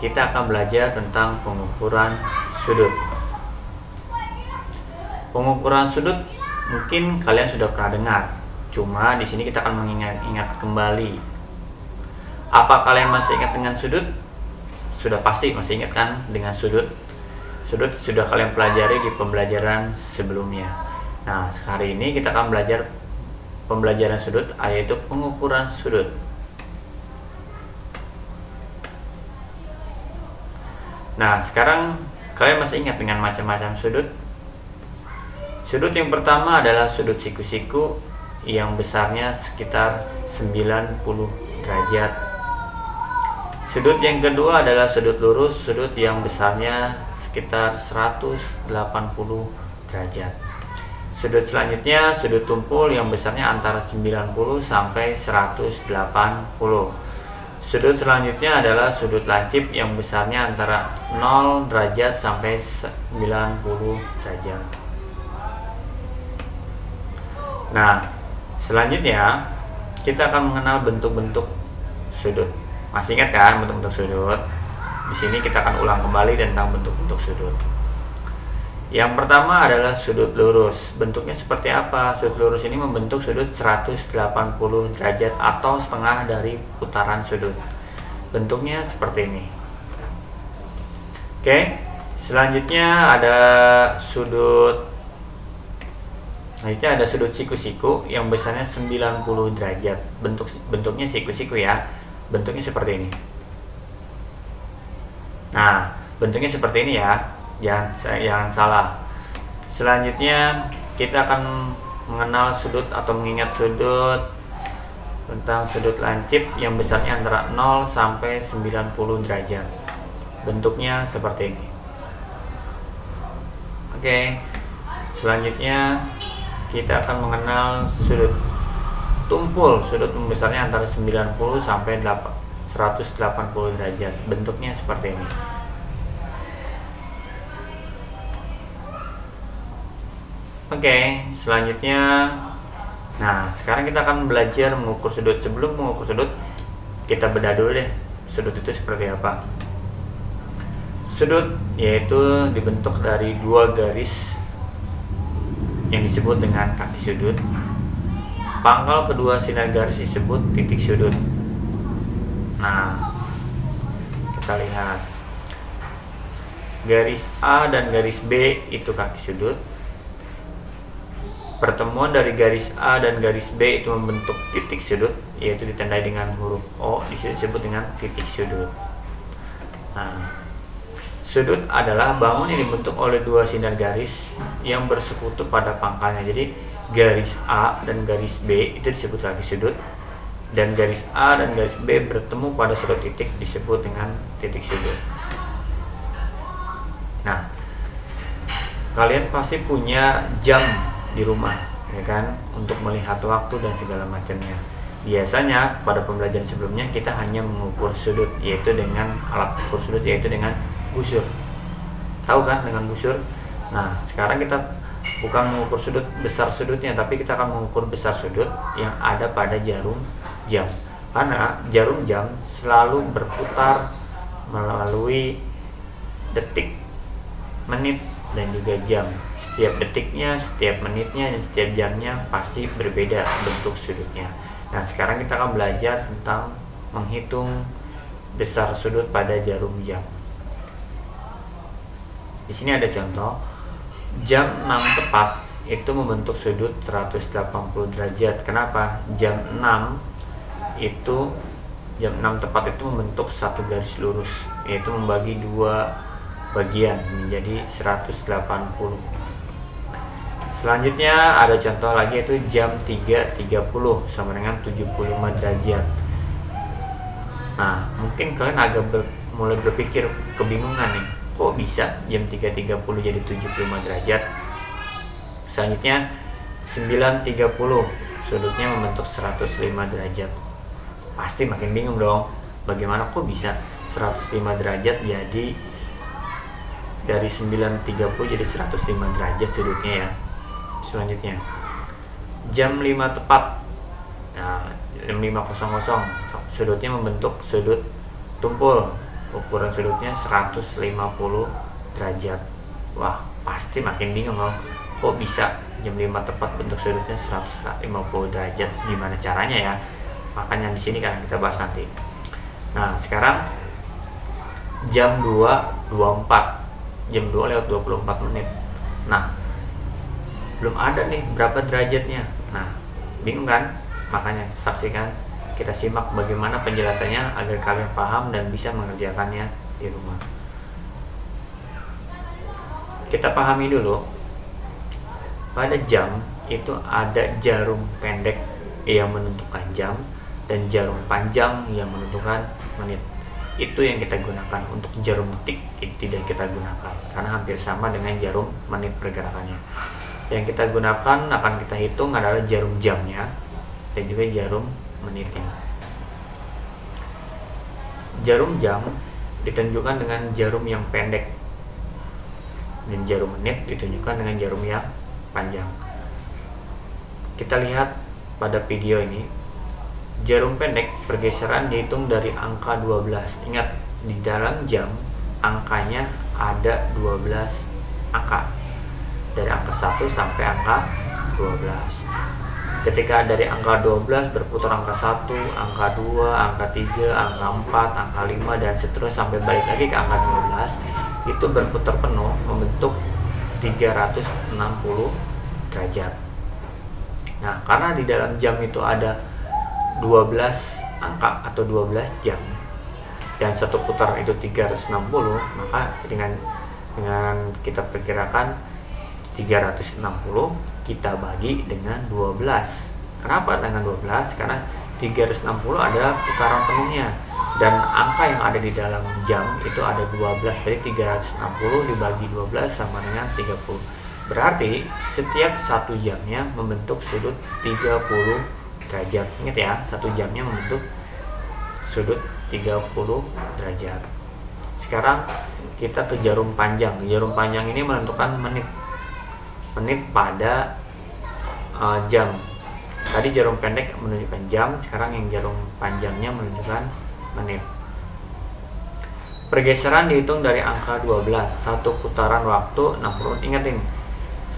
kita akan belajar tentang pengukuran sudut. Pengukuran sudut mungkin kalian sudah pernah dengar, cuma di sini kita akan mengingat kembali. Apa kalian masih ingat dengan sudut? Sudah pasti masih ingat kan dengan sudut? Sudut sudah kalian pelajari di pembelajaran sebelumnya. Nah, hari ini kita akan belajar pembelajaran sudut, yaitu pengukuran sudut. Nah, sekarang kalian masih ingat dengan macam-macam sudut? Sudut yang pertama adalah sudut siku-siku yang besarnya sekitar 90 derajat. Sudut yang kedua adalah sudut lurus, sudut yang besarnya sekitar 180 derajat. Sudut selanjutnya sudut tumpul yang besarnya antara 90 sampai 180. Sudut selanjutnya adalah sudut lancip yang besarnya antara 0 derajat sampai 90 derajat. Nah, selanjutnya kita akan mengenal bentuk-bentuk sudut. Masih ingat kan bentuk-bentuk sudut? Di sini kita akan ulang kembali tentang bentuk-bentuk sudut. Yang pertama adalah sudut lurus. Bentuknya seperti apa? Sudut lurus ini membentuk sudut 180 derajat atau setengah dari putaran sudut. Bentuknya seperti ini. Oke, selanjutnya ada sudut siku-siku yang besarnya 90 derajat. Bentuknya siku-siku ya. Bentuknya seperti ini. Nah, bentuknya seperti ini ya. Jangan salah. Selanjutnya kita akan mengenal sudut atau mengingat sudut tentang sudut lancip yang besarnya antara 0 sampai 90 derajat. Bentuknya seperti ini. Oke. Selanjutnya kita akan mengenal sudut tumpul. Sudut besarnya antara 90 sampai 180 derajat. Bentuknya seperti ini. Oke, selanjutnya, nah sekarang kita akan belajar mengukur sudut. Sebelum mengukur sudut, kita bedah dulu deh sudut itu seperti apa. Sudut yaitu dibentuk dari dua garis yang disebut dengan kaki sudut. Pangkal kedua sinar garis disebut titik sudut. Nah, kita lihat garis A dan garis B itu kaki sudut. Pertemuan dari garis A dan garis B itu membentuk titik sudut, yaitu ditandai dengan huruf O, disebut dengan titik sudut. Nah, sudut adalah bangun yang dibentuk oleh dua sinar garis yang bersekutu pada pangkalnya. Jadi garis A dan garis B itu disebut kaki sudut, dan garis A dan garis B bertemu pada suatu titik disebut dengan titik sudut. Nah, kalian pasti punya jam di rumah, ya kan, untuk melihat waktu dan segala macamnya. Biasanya pada pembelajaran sebelumnya kita hanya mengukur sudut, yaitu dengan alat ukur sudut, yaitu dengan busur. Tahu kan dengan busur? Nah, sekarang kita bukan mengukur sudut besar sudutnya, tapi kita akan mengukur besar sudut yang ada pada jarum jam. Karena jarum jam selalu berputar melalui detik, menit, dan juga jam. Setiap detiknya, setiap menitnya, dan setiap jamnya pasti berbeda bentuk sudutnya. Nah, sekarang kita akan belajar tentang menghitung besar sudut pada jarum jam. Di sini ada contoh. Jam 6 tepat itu membentuk sudut 180 derajat. Kenapa? Jam 6 tepat itu membentuk satu garis lurus, yaitu membagi dua bagian menjadi 180. Selanjutnya ada contoh lagi, yaitu jam 3.30 sama dengan 75 derajat. Nah, mungkin kalian agak mulai berpikir kebingungan nih, kok bisa jam 3.30 jadi 75 derajat? Selanjutnya 9.30 sudutnya membentuk 105 derajat. Pasti makin bingung dong, bagaimana kok bisa 105 derajat jadi dari 9.30 jadi 105 derajat sudutnya ya. Selanjutnya jam 5 tepat. Nah, jam 5.00 sudutnya membentuk sudut tumpul ukuran sudutnya 150 derajat. Wah, pasti makin bingung loh, kok bisa jam 5 tepat bentuk sudutnya 150 derajat, gimana caranya ya? Makanya di sini kan kita bahas nanti. Nah, sekarang jam 2.24, jam 2 lewat 24 menit. Nah, belum ada nih berapa derajatnya. Nah, bingung kan? Makanya saksikan, kita simak bagaimana penjelasannya agar kalian paham dan bisa mengerjakannya di rumah. Kita pahami dulu, pada jam itu ada jarum pendek yang menentukan jam dan jarum panjang yang menentukan menit. Itu yang kita gunakan. Untuk jarum detik tidak kita gunakan karena hampir sama dengan jarum menit pergerakannya. Yang kita gunakan akan kita hitung adalah jarum jamnya dan juga jarum menitnya. Jarum jam ditunjukkan dengan jarum yang pendek dan jarum menit ditunjukkan dengan jarum yang panjang. Kita lihat pada video ini, jarum pendek pergeseran dihitung dari angka 12. Ingat, di dalam jam angkanya ada 12 angka, dari angka 1 sampai angka 12. Ketika dari angka 12 berputar angka 1, angka 2, angka 3, angka 4, angka 5 dan seterusnya sampai balik lagi ke angka 12, itu berputar penuh membentuk 360 derajat. Nah, karena di dalam jam itu ada 12 angka atau 12 jam dan satu putar itu 360, maka dengan kita perkirakan 360 kita bagi dengan 12. Kenapa dengan 12? Karena 360 adalah putaran penuhnya dan angka yang ada di dalam jam itu ada 12. Jadi 360 dibagi 12 sama dengan 30. Berarti setiap satu jamnya membentuk sudut 30 derajat. Ingat ya, satu jamnya membentuk sudut 30 derajat. Sekarang kita ke jarum panjang. Jarum panjang ini menentukan menit pada jam. Tadi jarum pendek menunjukkan jam, sekarang yang jarum panjangnya menunjukkan menit. Pergeseran dihitung dari angka 12. Satu putaran waktu 60. Ingatin,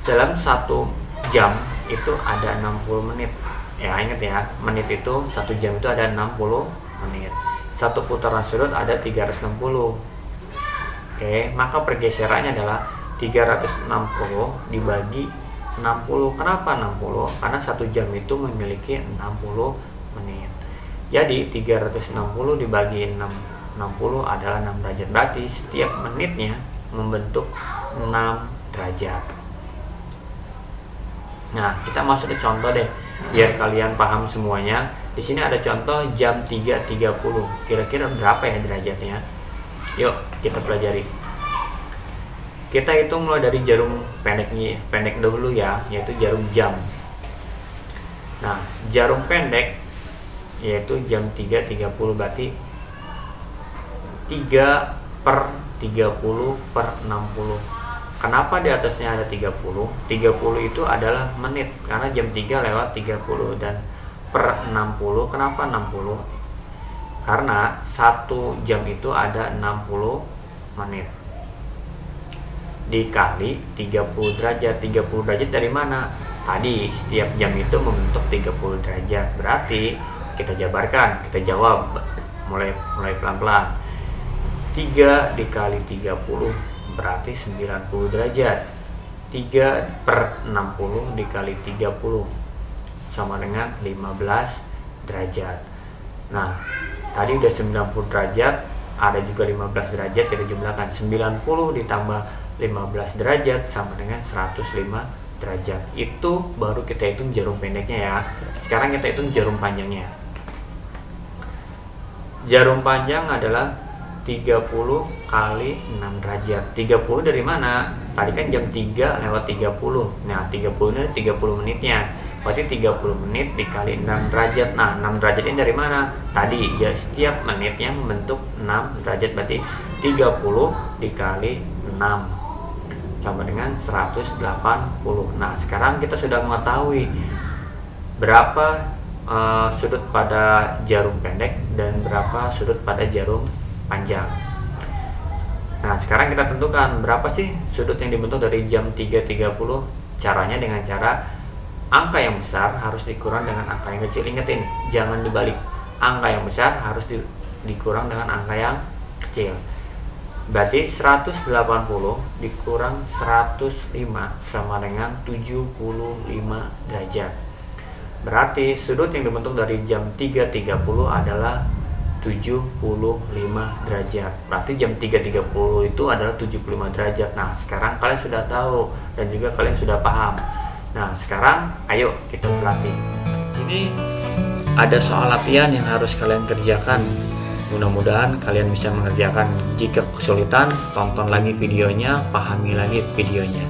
dalam satu jam itu ada 60 menit. Ya, ingat ya, menit itu satu jam itu ada 60 menit. Satu putaran sudut ada 360. Oke, maka pergeserannya adalah 360 dibagi 60. Kenapa 60? Karena satu jam itu memiliki 60 menit. Jadi 360 dibagi 60 adalah 6 derajat. Berarti setiap menitnya membentuk 6 derajat. Nah, kita masuk ke contoh deh, biar kalian paham semuanya. Di sini ada contoh jam 3.30. Kira-kira berapa ya derajatnya? Yuk kita pelajari. Kita hitung mulai dari jarum pendek dahulu ya, yaitu jarum jam. Nah, jarum pendek yaitu jam 3.30, berarti 3/30/60. Kenapa di atasnya ada 30? 30 itu adalah menit karena jam 3 lewat 30 dan per 60. Kenapa 60? Karena satu jam itu ada 60 menit dikali 30 derajat. 30 derajat dari mana? Tadi setiap jam itu membentuk 30 derajat. Berarti kita jabarkan, kita jawab mulai pelan-pelan. 3 dikali 30 berarti 90 derajat. 3/60 dikali 30 sama dengan 15 derajat. Nah, tadi udah 90 derajat, ada juga 15 derajat, kita jumlahkan. 90 ditambah 15 derajat sama dengan 105 derajat. Itu baru kita hitung jarum pendeknya ya. Sekarang kita hitung jarum panjangnya. Jarum panjang adalah 30 kali 6 derajat. 30 dari mana? Tadi kan jam 3 lewat 30. Nah, 30 ini 30 menitnya. Berarti 30 menit dikali 6 derajat. Nah, 6 derajat ini dari mana? Tadi ya, setiap menitnya membentuk 6 derajat. Berarti 30 dikali 6 sama dengan 180. Nah, sekarang kita sudah mengetahui berapa sudut pada jarum pendek dan berapa sudut pada jarum panjang. Nah, sekarang kita tentukan berapa sih sudut yang dibentuk dari jam 3.30. Caranya dengan cara angka yang besar harus dikurang dengan angka yang kecil. Ingetin, jangan dibalik. Angka yang besar harus dikurang dengan angka yang kecil. Berarti 180 dikurang 105 sama dengan 75 derajat. Berarti sudut yang dibentuk dari jam 3.30 adalah 75 derajat. Berarti jam 3.30 itu adalah 75 derajat. Nah, sekarang kalian sudah tahu dan juga kalian sudah paham. Nah, sekarang ayo kita berlatih. Sini ada soal latihan yang harus kalian kerjakan. Mudah-mudahan kalian bisa mengerjakan. Jika kesulitan, tonton lagi videonya, pahami lagi videonya.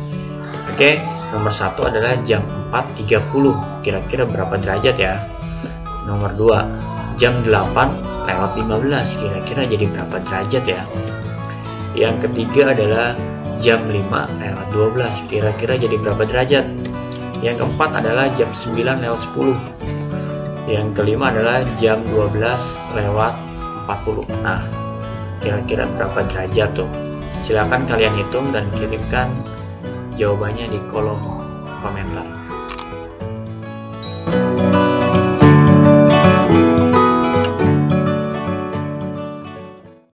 Oke, nomor 1 adalah jam 4.30. Kira-kira berapa derajat ya? Nomor 2, jam 8:15, kira-kira jadi berapa derajat ya? Yang ketiga adalah jam 5:12, kira-kira jadi berapa derajat? Yang keempat adalah jam 9:10. Yang kelima adalah jam 12:40. Nah, kira-kira berapa derajat tuh? Silahkan kalian hitung dan kirimkan jawabannya di kolom komentar.